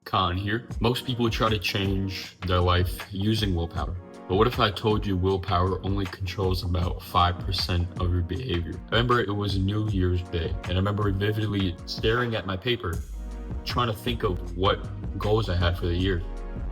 Kaan here. Most people try to change their life using willpower. But what if I told you willpower only controls about 5% of your behavior? I remember it was New Year's Day, and I remember vividly staring at my paper, trying to think of what goals I had for the year.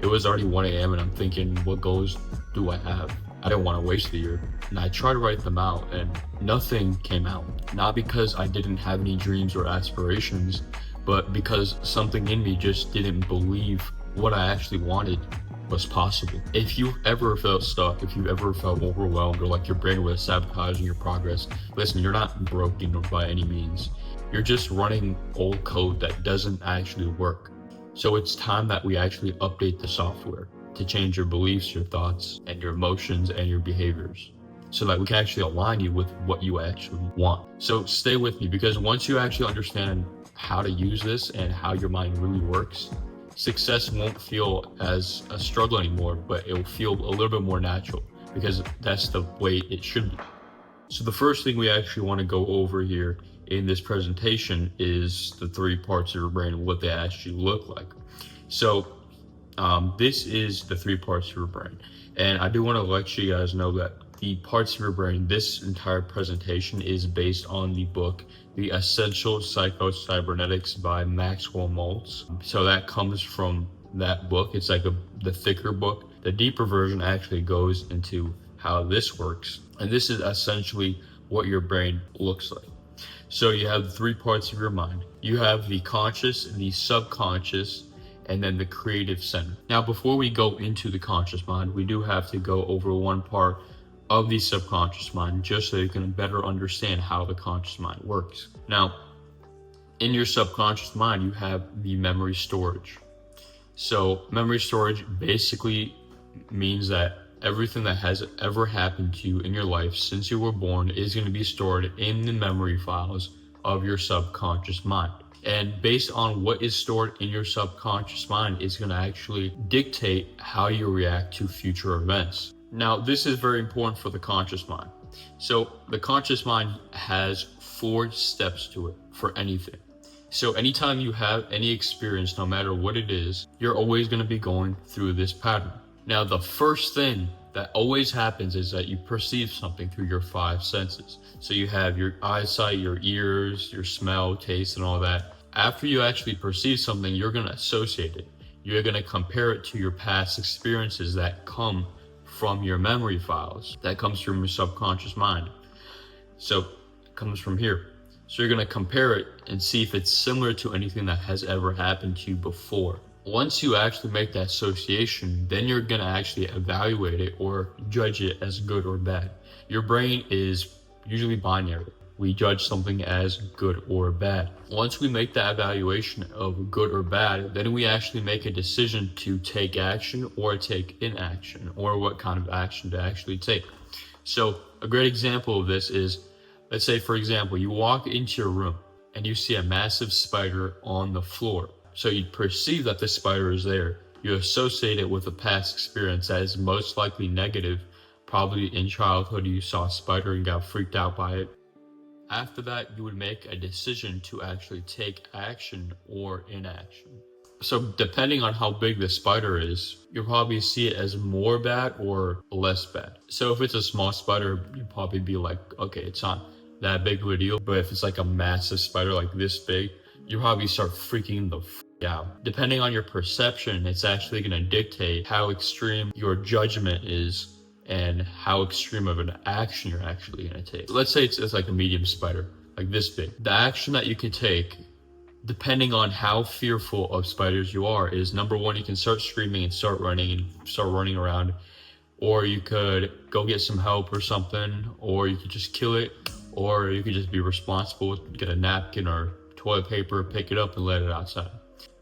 It was already 1 a.m. and I'm thinking, what goals do I have? I didn't want to waste the year. And I tried to write them out and nothing came out. Not because I didn't have any dreams or aspirations, but because something in me just didn't believe what I actually wanted was possible. If you've ever felt stuck, if you've ever felt overwhelmed or like your brain was sabotaging your progress, listen, you're not broken by any means. You're just running old code that doesn't actually work. So it's time that we actually update the software to change your beliefs, your thoughts, and your emotions and your behaviors so that we can actually align you with what you actually want. So stay with me, because once you actually understand how to use this and how your mind really works, success won't feel as a struggle anymore, but it will feel a little bit more natural because that's the way it should be. So the first thing we actually want to go over here in this presentation is the 3 parts of your brain and what they actually look like. So this is the 3 parts of your brain. And I do want to let you guys know that the parts of your brain, this entire presentation is based on the book, The Essential Psycho-Cybernetics by Maxwell Maltz. So that comes from that book. It's like the thicker book. The deeper version actually goes into how this works. And this is essentially what your brain looks like. So you have the 3 parts of your mind. You have the conscious, the subconscious, and then the creative center. Now, before we go into the conscious mind, we do have to go over one part of the subconscious mind, just so you can better understand how the conscious mind works. Now, in your subconscious mind, you have the memory storage. So memory storage basically means that everything that has ever happened to you in your life since you were born is going to be stored in the memory files of your subconscious mind. And based on what is stored in your subconscious mind is going to actually dictate how you react to future events. Now, this is very important for the conscious mind. So the conscious mind has 4 steps to it for anything. So anytime you have any experience, no matter what it is, you're always going to be going through this pattern. Now, the first thing that always happens is that you perceive something through your 5 senses. So you have your eyesight, your ears, your smell, taste, and all that. After you actually perceive something, you're going to associate it. You're going to compare it to your past experiences that come from your memory files, that comes from your subconscious mind. So it comes from here. So you're going to compare it and see if it's similar to anything that has ever happened to you before. Once you actually make that association, then you're going to actually evaluate it or judge it as good or bad. Your brain is usually binary. We judge something as good or bad. Once we make that evaluation of good or bad, then we actually make a decision to take action or take inaction, or what kind of action to actually take. So a great example of this is, let's say, for example, you walk into your room and you see a massive spider on the floor. So you perceive that the spider is there. You associate it with a past experience that is most likely negative. Probably in childhood, you saw a spider and got freaked out by it. After that, you would make a decision to actually take action or inaction. So depending on how big the spider is, you'll probably see it as more bad or less bad. So if it's a small spider, you'd probably be like, okay, it's not that big of a deal. But if it's like a massive spider like this big, you probably start freaking the f out. Depending on your perception, it's actually going to dictate how extreme your judgment is and how extreme of an action you're actually going to take. Let's say it's like a medium spider, like this big. The action that you can take, depending on how fearful of spiders you are, is number 1, you can start screaming and start running around, or you could go get some help or something, or you could just kill it, or you could just be responsible, get a napkin or toilet paper, pick it up and let it outside.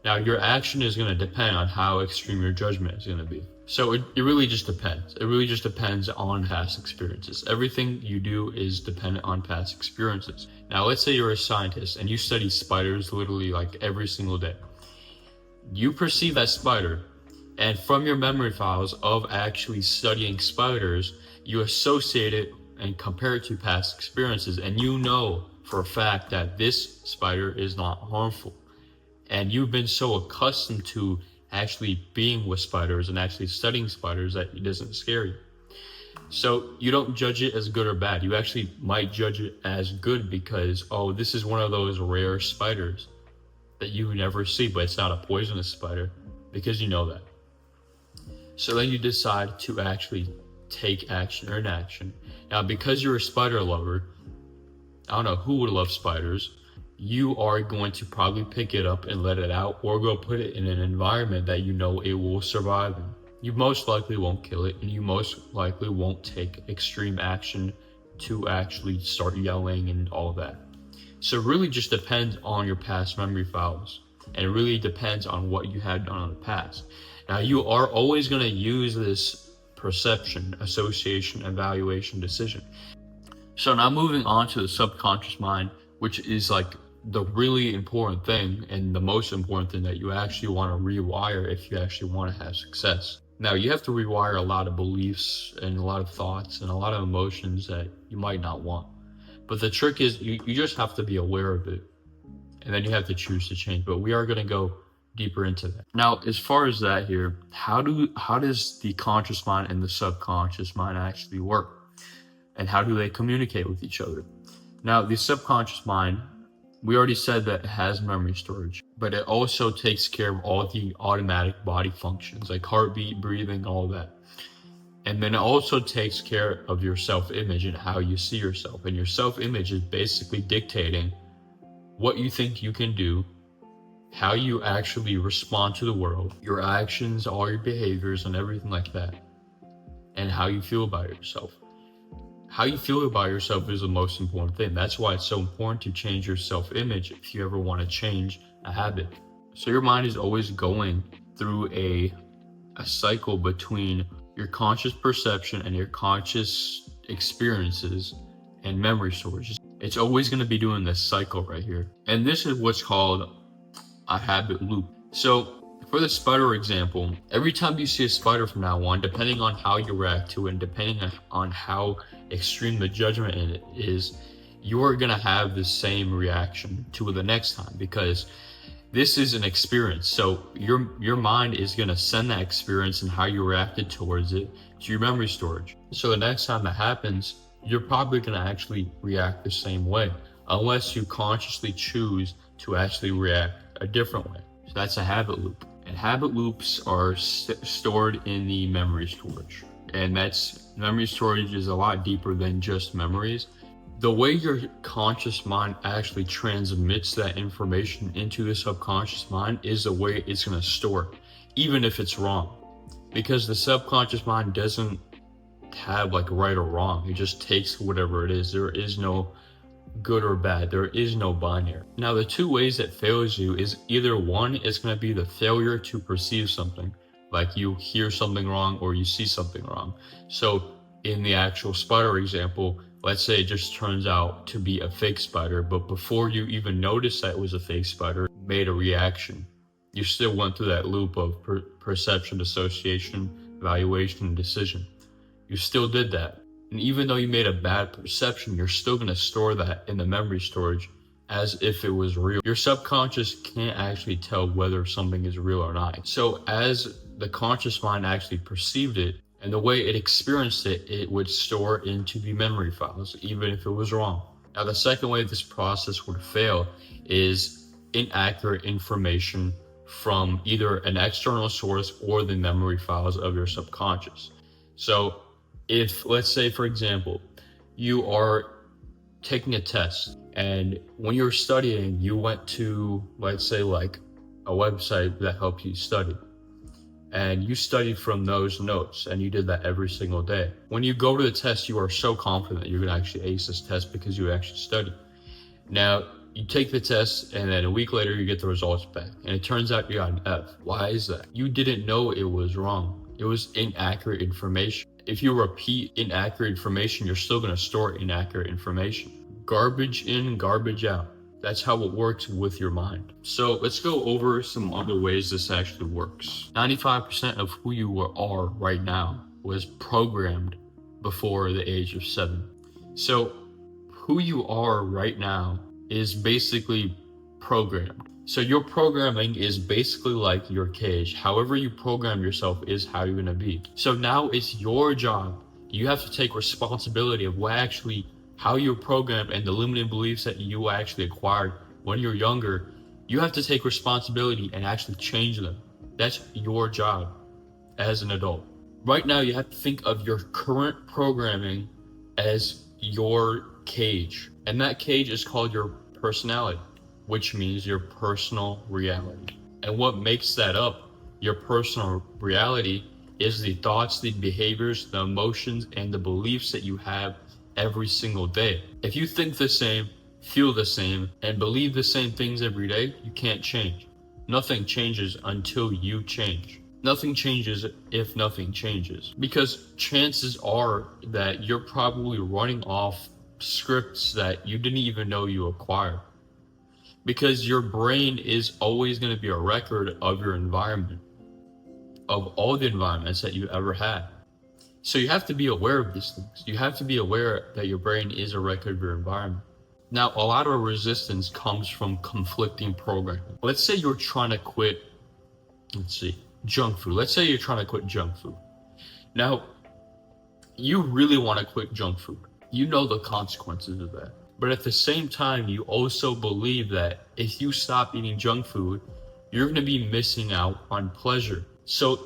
Now, your action is going to depend on how extreme your judgment is going to be. So it really just depends. It really just depends on past experiences. Everything you do is dependent on past experiences. Now, let's say you're a scientist and you study spiders literally like every single day. You perceive that spider, and from your memory files of actually studying spiders, you associate it and compare it to past experiences, and you know for a fact that this spider is not harmful. And you've been so accustomed to actually being with spiders and actually studying spiders that it doesn't scare you. So you don't judge it as good or bad. You actually might judge it as good because, oh, this is one of those rare spiders that you never see, but it's not a poisonous spider, because you know that. So then you decide to actually take action or inaction. Now, because you're a spider lover, I don't know who would love spiders, you are going to probably pick it up and let it out, or go put it in an environment that you know it will survive in. You most likely won't kill it, and you most likely won't take extreme action to actually start yelling and all that. So it really just depends on your past memory files, and it really depends on what you had done in the past. Now, you are always going to use this perception, association, evaluation, decision. So now moving on to the subconscious mind, which is like the really important thing and the most important thing that you actually want to rewire if you actually want to have success. Now, you have to rewire a lot of beliefs and a lot of thoughts and a lot of emotions that you might not want. But the trick is you just have to be aware of it, and then you have to choose to change. But we are going to go deeper into that. Now, as far as that here, how does the conscious mind and the subconscious mind actually work? And how do they communicate with each other? Now, the subconscious mind, we already said that it has memory storage, but it also takes care of all the automatic body functions like heartbeat, breathing, all that. And then it also takes care of your self-image and how you see yourself. And your self-image is basically dictating what you think you can do, how you actually respond to the world, your actions, all your behaviors, and everything like that, and how you feel about yourself. How you feel about yourself is the most important thing. That's why it's so important to change your self-image if you ever want to change a habit. So your mind is always going through a cycle between your conscious perception and your conscious experiences and memory storage. It's always going to be doing this cycle right here. And this is what's called a habit loop. So for the spider example, every time you see a spider from now on, depending on how you react to it and depending on how extreme the judgment in it is, you're going to have the same reaction to it the next time, because this is an experience. So your mind is going to send that experience and how you reacted towards it to your memory storage. So the next time that happens, you're probably going to actually react the same way, unless you consciously choose to actually react a different way. So that's a habit loop. And habit loops are stored in the memory storage. And memory storage is a lot deeper than just memories. The way your conscious mind actually transmits that information into the subconscious mind is the way it's going to store it, even if it's wrong. Because the subconscious mind doesn't have like right or wrong. It just takes whatever it is. There is no good or bad. There is no binary. Now, the two ways it fails you is either one, it's going to be the failure to perceive something, like you hear something wrong or you see something wrong. So in the actual spider example, let's say it just turns out to be a fake spider, but before you even noticed that it was a fake spider, you made a reaction. You still went through that loop of perception, association, evaluation, and decision. You still did that. And even though you made a bad perception, you're still going to store that in the memory storage as if it was real. Your subconscious can't actually tell whether something is real or not. So as the conscious mind actually perceived it and the way it experienced it, it would store into the memory files, even if it was wrong. Now, the second way this process would fail is inaccurate information from either an external source or the memory files of your subconscious. So if, let's say, for example, you are taking a test and when you're studying, you went to, let's say, like a website that helped you study, and you studied from those notes and you did that every single day. When you go to the test, you are so confident that you're going to actually ace this test because you actually studied. Now, you take the test and then a week later you get the results back and it turns out you got an F. Why is that? You didn't know it was wrong. It was inaccurate information. If you repeat inaccurate information, you're still going to store inaccurate information. Garbage in, garbage out. That's how it works with your mind. So let's go over some other ways this actually works. 95% of who you are right now was programmed before the age of 7. So who you are right now is basically programmed. So your programming is basically like your cage. However you program yourself is how you're gonna be. So now it's your job. You have to take responsibility of how you're programmed and the limiting beliefs that you actually acquired when you're younger. You have to take responsibility and actually change them. That's your job as an adult. Right now, you have to think of your current programming as your cage. And that cage is called your personality, which means your personal reality. And what makes that up, your personal reality, is the thoughts, the behaviors, the emotions, and the beliefs that you have every single day. If you think the same, feel the same, and believe the same things every day, you can't change. Nothing changes until you change. Nothing changes if nothing changes. Because chances are that you're probably running off scripts that you didn't even know you acquired. Because your brain is always going to be a record of your environment, of all the environments that you ever had. So you have to be aware of these things. You have to be aware that your brain is a record of your environment. Now, a lot of resistance comes from conflicting programming. Let's say you're trying to quit, junk food. Let's say you're trying to quit junk food. Now, you really want to quit junk food. You know the consequences of that. But at the same time, you also believe that if you stop eating junk food, you're going to be missing out on pleasure. So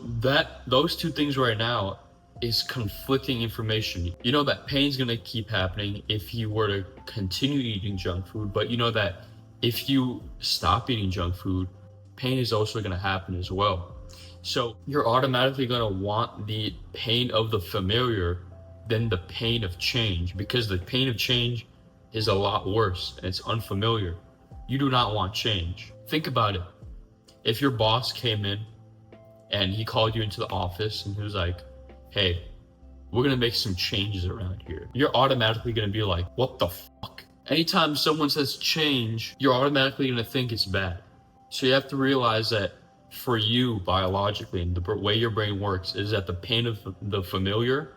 those two things right now is conflicting information. You know that pain's going to keep happening if you were to continue eating junk food, but you know that if you stop eating junk food, pain is also going to happen as well. So you're automatically going to want the pain of the familiar than the pain of change, because the pain of change is a lot worse and it's unfamiliar. You do not want change. Think about it. If your boss came in and he called you into the office and he was like, hey, we're gonna make some changes around here, you're automatically gonna be like, what the fuck? Anytime someone says change, you're automatically gonna think it's bad. So you have to realize that for you, biologically, and the way your brain works is that the pain of the familiar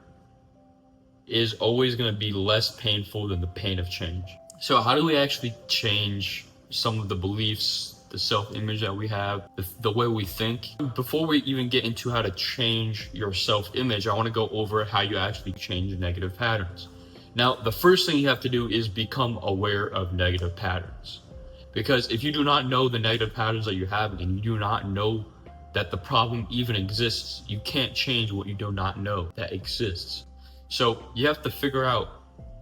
is always gonna be less painful than the pain of change. So how do we actually change some of the beliefs, the self-image that we have, the way we think? Before we even get into how to change your self-image, I want to go over how you actually change negative patterns. Now, the first thing you have to do is become aware of negative patterns. Because if you do not know the negative patterns that you have and you do not know that the problem even exists, you can't change what you do not know that exists. So you have to figure out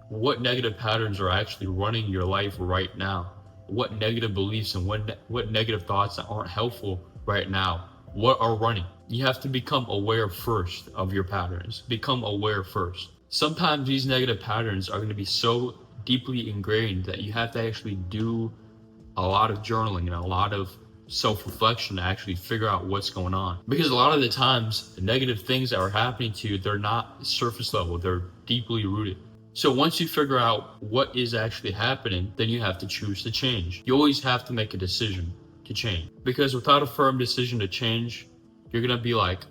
what negative patterns are actually running your life right now. What negative beliefs and what negative thoughts that aren't helpful right now, what are running. You have to become aware first of your patterns. Become aware first. Sometimes these negative patterns are going to be so deeply ingrained that you have to actually do a lot of journaling and a lot of self-reflection to actually figure out what's going on. Because a lot of the times, the negative things that are happening to you, they're not surface level, they're deeply rooted. So once you figure out what is actually happening, then you have to choose to change. You always have to make a decision to change. Because without a firm decision to change, you're gonna be like,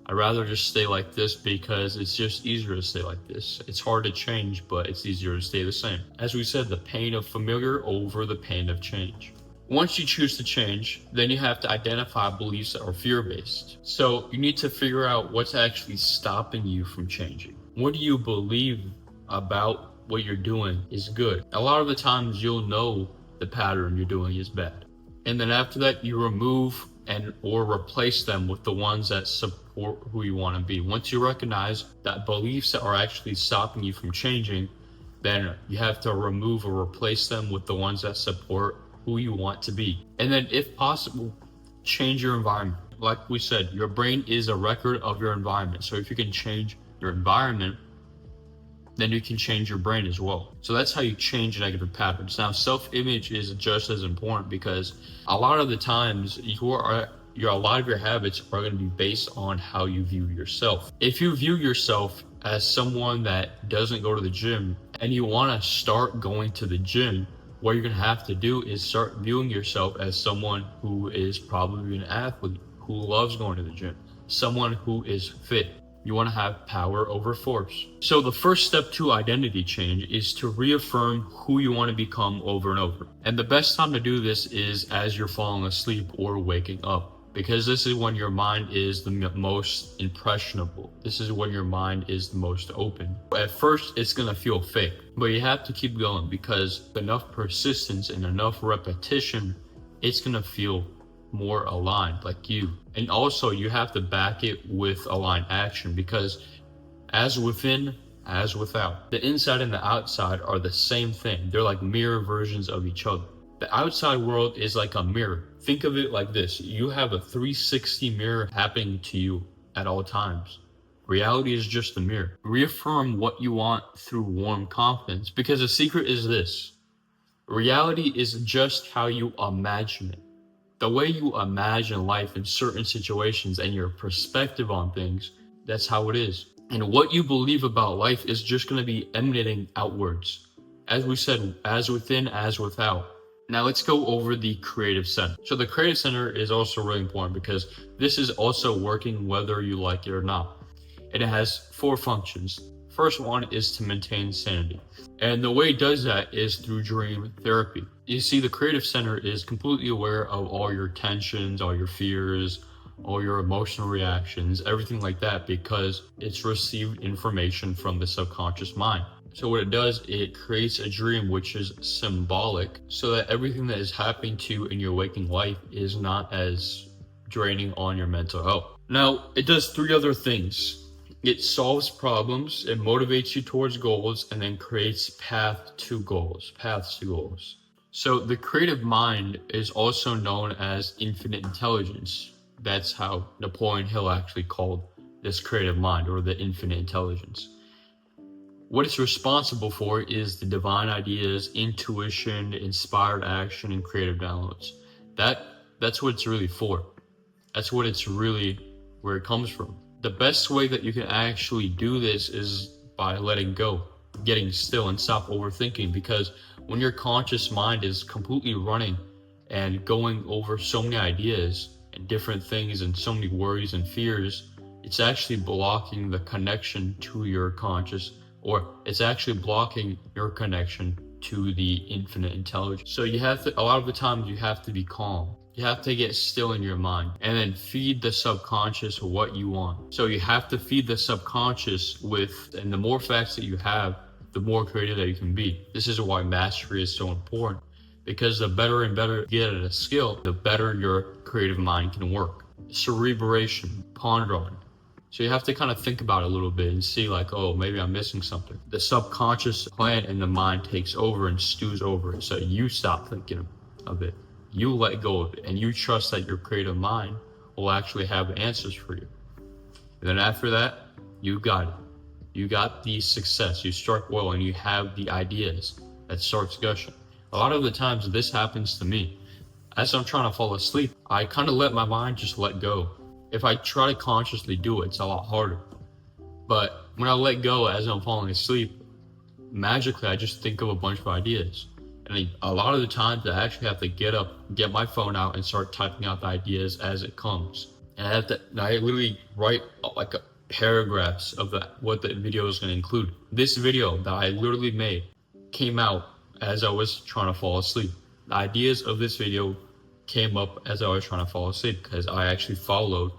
I'd rather just stay like this because it's just easier to stay like this. It's hard to change, but it's easier to stay the same. As we said, the pain of familiar over the pain of change. Once you choose to change, then you have to identify beliefs that are fear-based. So you need to figure out what's actually stopping you from changing. What do you believe about what you're doing is good? A lot of the times you'll know the pattern you're doing is bad. And then after that, you remove or replace them with the ones that support who you want to be. Once you recognize that beliefs that are actually stopping you from changing, then you have to remove or replace them with the ones that support who you want to be. And then if possible, change your environment. Like we said, your brain is a record of your environment. So if you can change your environment, then you can change your brain as well. So that's how you change negative patterns. Now, self-image is just as important because a lot of the times a lot of your habits are going to be based on how you view yourself. If you view yourself as someone that doesn't go to the gym and you want to start going to the gym, what you're going to have to do is start viewing yourself as someone who is probably an athlete, who loves going to the gym, someone who is fit. You want to have power over force. So the first step to identity change is to reaffirm who you want to become over and over. And the best time to do this is as you're falling asleep or waking up, because this is when your mind is the most impressionable. This is when your mind is the most open. At first, it's going to feel fake, but you have to keep going, because enough persistence and enough repetition, it's going to feel more aligned, like you. And also, you have to back it with aligned action, because as within, as without, the inside and the outside are the same thing. They're like mirror versions of each other. The outside world is like a mirror. Think of it like this. You have a 360 mirror happening to you at all times. Reality is just a mirror. Reaffirm what you want through warm confidence, because the secret is this. Reality is just how you imagine it. The way you imagine life in certain situations and your perspective on things, that's how it is. And what you believe about life is just going to be emanating outwards. As we said, as within, as without. Now let's go over the creative center. So the creative center is also really important, because this is also working whether you like it or not. And it has 4 functions. First one is to maintain sanity. And the way it does that is through dream therapy. You see, the creative center is completely aware of all your tensions, all your fears, all your emotional reactions, everything like that, because it's received information from the subconscious mind. So what it does, it creates a dream which is symbolic, so that everything that is happening to you in your waking life is not as draining on your mental health. Now, it does 3 other things. It solves problems, it motivates you towards goals, and then creates paths to goals. So the creative mind is also known as infinite intelligence. That's how Napoleon Hill actually called this creative mind, or the infinite intelligence. What it's responsible for is the divine ideas, intuition, inspired action, and creative downloads. That's what it's really for. That's what it's really where it comes from. The best way that you can actually do this is by letting go, getting still, and stop overthinking, because when your conscious mind is completely running and going over so many ideas and different things and so many worries and fears, it's actually blocking the connection to your conscious, or it's actually blocking your connection to the infinite intelligence. So you have to, a lot of the times you have to be calm. You have to get still in your mind and then feed the subconscious what you want. So you have to feed the subconscious with, and the more facts that you have, the more creative that you can be. This is why mastery is so important, because the better and better you get at a skill, the better your creative mind can work. Cerebration, pondering. So you have to kind of think about it a little bit and see like, oh, maybe I'm missing something. The subconscious plan in the mind takes over and stews over it. So you stop thinking of it. You let go of it, and you trust that your creative mind will actually have answers for you. And then after that, you got it. You got the success. You struck well, and you have the ideas that starts gushing. A lot of the times this happens to me. As I'm trying to fall asleep, I kind of let my mind just let go. If I try to consciously do it, it's a lot harder. But when I let go as I'm falling asleep, magically I just think of a bunch of ideas. And a lot of the times I actually have to get up, get my phone out, and start typing out the ideas as it comes. And I literally write like paragraphs of what the video is going to include. This video that I literally made came out as I was trying to fall asleep. The ideas of this video came up as I was trying to fall asleep, because I actually followed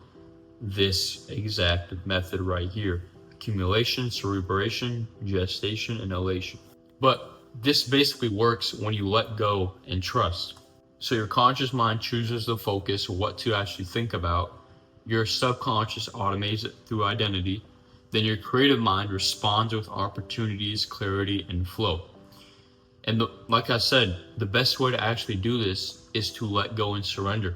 this exact method right here: accumulation, cerebration, gestation, and elation. But this basically works when you let go and trust. So your conscious mind chooses the focus, what to actually think about. Your subconscious automates it through identity. Then your creative mind responds with opportunities, clarity, and flow. And like I said, the best way to actually do this is to let go and surrender.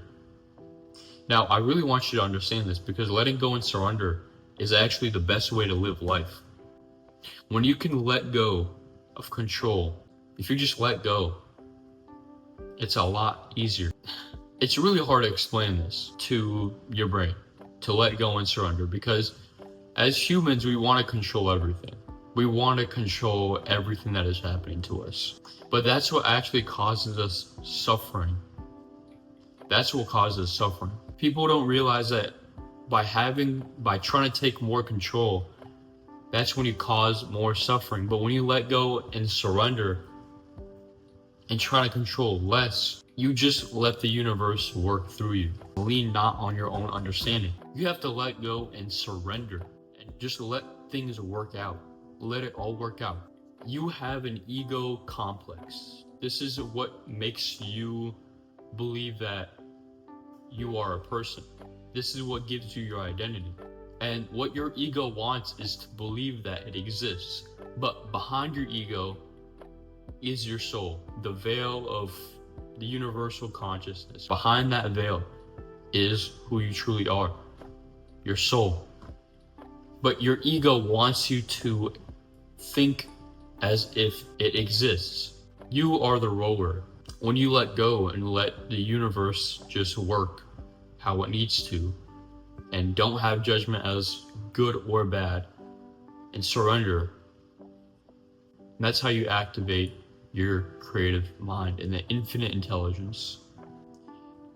Now, I really want you to understand this, because letting go and surrender is actually the best way to live life. When you can let go of control, if you just let go, it's a lot easier. It's really hard to explain this to your brain, to let go and surrender, because as humans, we want to control everything. We want to control everything that is happening to us. But that's what actually causes us suffering. That's what causes suffering. People don't realize that by trying to take more control, that's when you cause more suffering. But when you let go and surrender and try to control less, you just let the universe work through you. Lean not on your own understanding. You have to let go and surrender and just let things work out. Let it all work out. You have an ego complex. This is what makes you believe that you are a person. This is what gives you your identity. And what your ego wants is to believe that it exists. But behind your ego is your soul, the veil of the universal consciousness. Behind that veil is who you truly are, your soul. But your ego wants you to think as if it exists. You are the rower. When you let go and let the universe just work how it needs to, and don't have judgment as good or bad, and surrender, that's how you activate your creative mind and the infinite intelligence.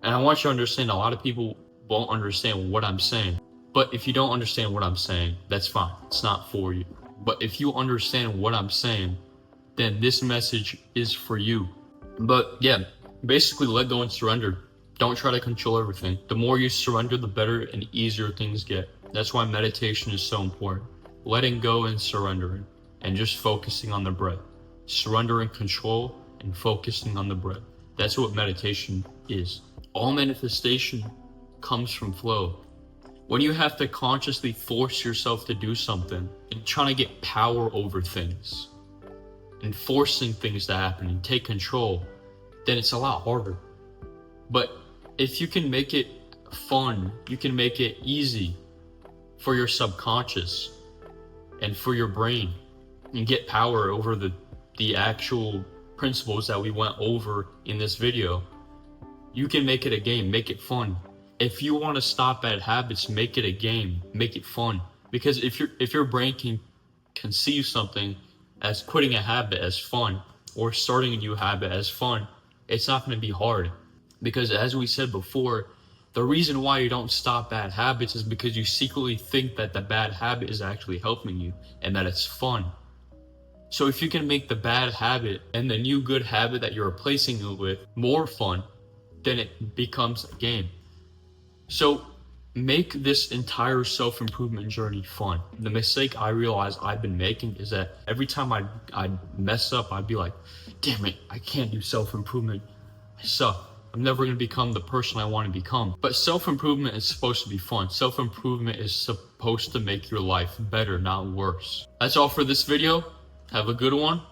And I want you to understand, a lot of people won't understand what I'm saying. But if you don't understand what I'm saying, that's fine. It's not for you. But if you understand what I'm saying, then this message is for you. But yeah, basically let go and surrender. Don't try to control everything. The more you surrender, the better and easier things get. That's why meditation is so important. Letting go and surrendering, and just focusing on the breath. Surrendering control and focusing on the breath. That's what meditation is. All manifestation comes from flow. When you have to consciously force yourself to do something and trying to get power over things and forcing things to happen and take control, then it's a lot harder. But if you can make it fun, you can make it easy for your subconscious and for your brain, and get power over the actual principles that we went over in this video, you can make it a game, make it fun. If you want to stop bad habits, make it a game, make it fun. Because if your brain can conceive something as quitting a habit as fun, or starting a new habit as fun, it's not going to be hard. Because as we said before, the reason why you don't stop bad habits is because you secretly think that the bad habit is actually helping you and that it's fun. So if you can make the bad habit and the new good habit that you're replacing it with more fun, then it becomes a game. So make this entire self-improvement journey fun. The mistake I realized I've been making is that every time I'd mess up, I'd be like, damn it, I can't do self-improvement. I suck. I'm never going to become the person I want to become. But self-improvement is supposed to be fun. Self-improvement is supposed to make your life better, not worse. That's all for this video. Have a good one.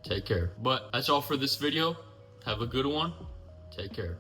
Take care. But that's all for this video. Have a good one. Take care.